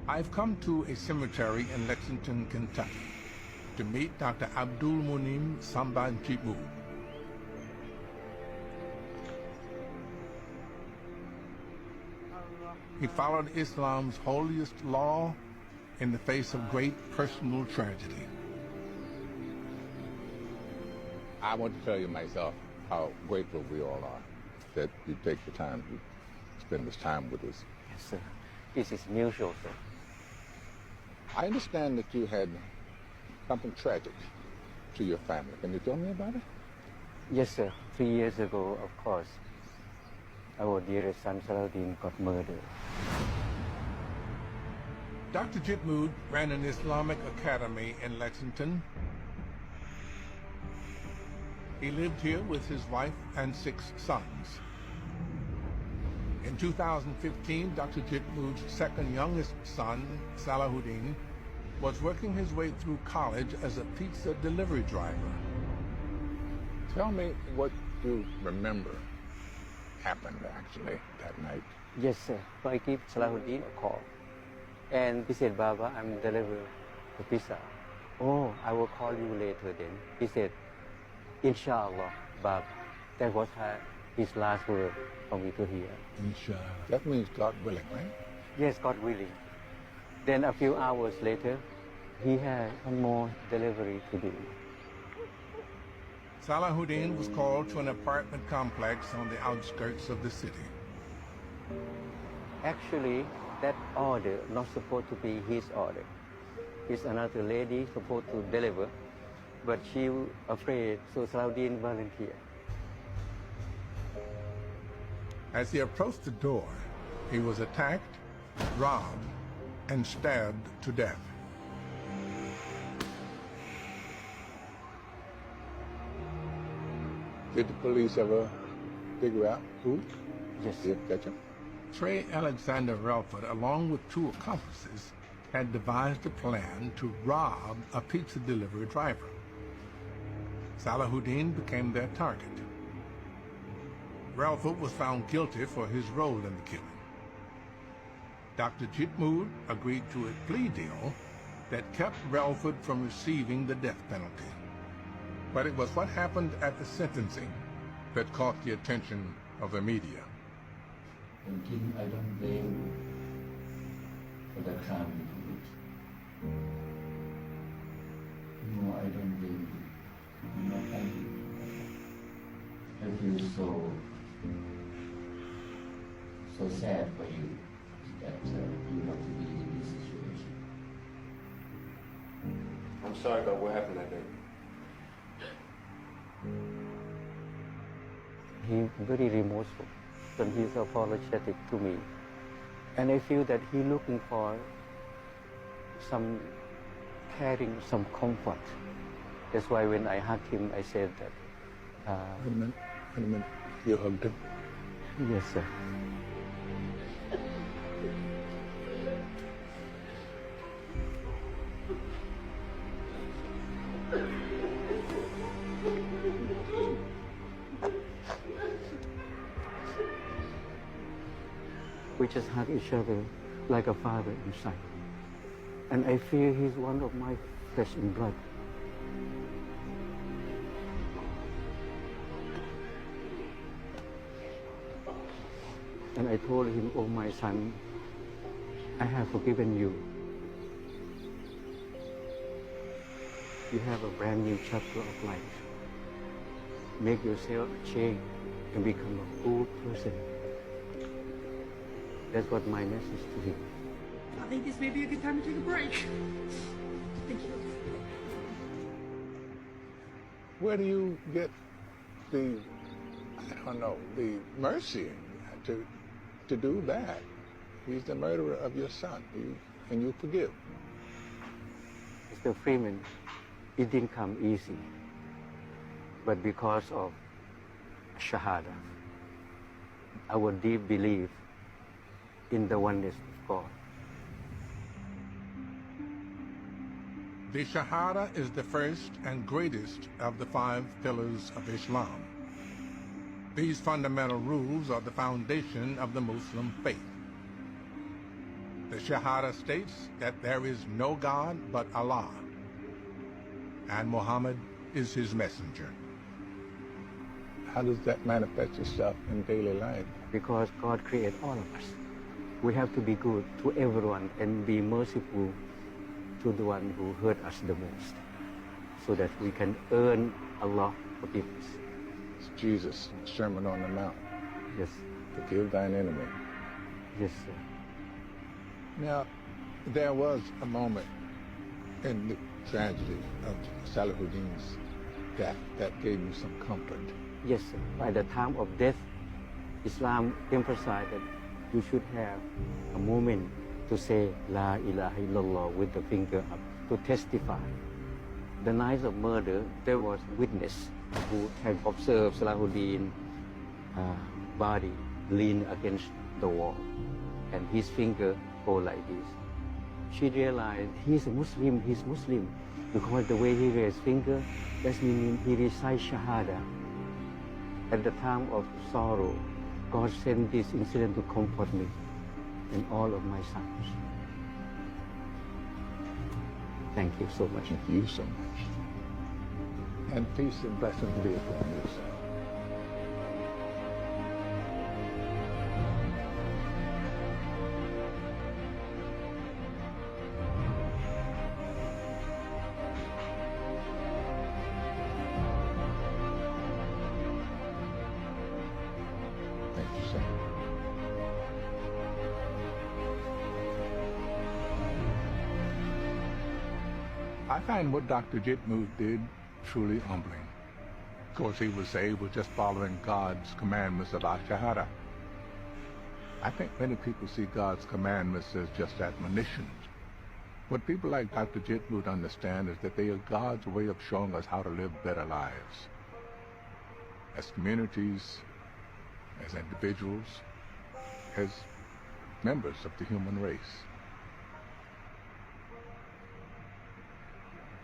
I've come to a cemetery in Lexington, Kentucky, to meet Dr. Abdul Munim Samban Jitmood. He followed Islam's holiest law in the face of great personal tragedy. I want to tell you myself how grateful we all are that you take the time to spend this time with us. Yes, sir. This is mutual, sir. I understand that you had something tragic to your family. Can you tell me about it? Yes, sir. 3 years ago, of course, our dearest son, Salahuddin, got murdered. Dr. Jitmood ran an Islamic academy in Lexington. He lived here with his wife and 6 sons. In 2015, Dr. Jitmood's second youngest son, Salahuddin, was working his way through college as a pizza delivery driver. Tell me what you remember happened actually that night. Yes, sir. So I gave Salahuddin a call. And he said, Baba, I'm delivering the pizza. Oh, I will call you later then. He said, Inshallah, Baba. That was his last word for me to hear. Inshallah. That means God willing, right? Yes, God willing. Then a few hours later, he had one more delivery to do. Salahuddin was called to an apartment complex on the outskirts of the city. Actually, that order not supposed to be his order. It's another lady supposed to deliver, but she afraid, so Salahuddin volunteered. As he approached the door, he was attacked, robbed, and stabbed to death. Did the police ever figure out who Yes, did catch him? Trey Alexander Relford, along with 2 accomplices, had devised a plan to rob a pizza delivery driver. Salahuddin became their target. Relford was found guilty for his role in the killing. Dr. Jitmood agreed to a plea deal that kept Relford from receiving the death penalty. But it was what happened at the sentencing that caught the attention of the media. I don't blame you for the crime you did. No, I don't blame you. I'm not angry. I feel so sad for you that you have to be in this situation. I'm sorry about what happened that day. He's very remorseful, and he's apologetic to me. And I feel that he's looking for some caring, some comfort. That's why when I hugged him, I said that. Wait a minute. You hugged him? Yes, sir. We just hug each other like a father and son. And I feel he's one of my flesh and blood. And I told him, oh my son, I have forgiven you. You have a brand new chapter of life. Make yourself change and become a full person. That's what my message to him. I think this may be a good time to take a break. Thank you. Where do you get the, the mercy to do that? He's the murderer of your son, and you forgive. Mr. Freeman, it didn't come easy, but because of Shahada, our deep belief in the oneness of God. The Shahada is the first and greatest of the 5 pillars of Islam. These fundamental rules are the foundation of the Muslim faith. The Shahada states that there is no God but Allah, and Muhammad is his messenger. How does that manifest itself in daily life? Because God created all of us. We have to be good to everyone and be merciful to the one who hurt us the most, so that we can earn Allah's forgiveness. It's Jesus' Sermon on the Mount. Yes, Forgive thine enemy. yes, sir. Now, there was a moment in the tragedy of Salahuddin's death that gave you some comfort. Yes, sir. By the time of death, Islam emphasized that you should have a moment to say La ilaha illallah with the finger up, to testify. The night of murder, there was a witness who had observed Salahuddin's body lean against the wall, and his finger go like this. She realized he's Muslim, because the way he raised finger, that means he recites Shahada. At the time of sorrow, God sent this incident to comfort me and all of my sons. Thank you so much. Thank you so much. And peace and blessings be upon you, sir. Thank you, sir. I find what Dr. Jitmuth did truly humbling. Of course, he was saved with just following God's commandments about Shahada. I think many people see God's commandments as just admonitions. What people like Dr. Jitmuth understand is that they are God's way of showing us how to live better lives. As communities, as individuals, as members of the human race.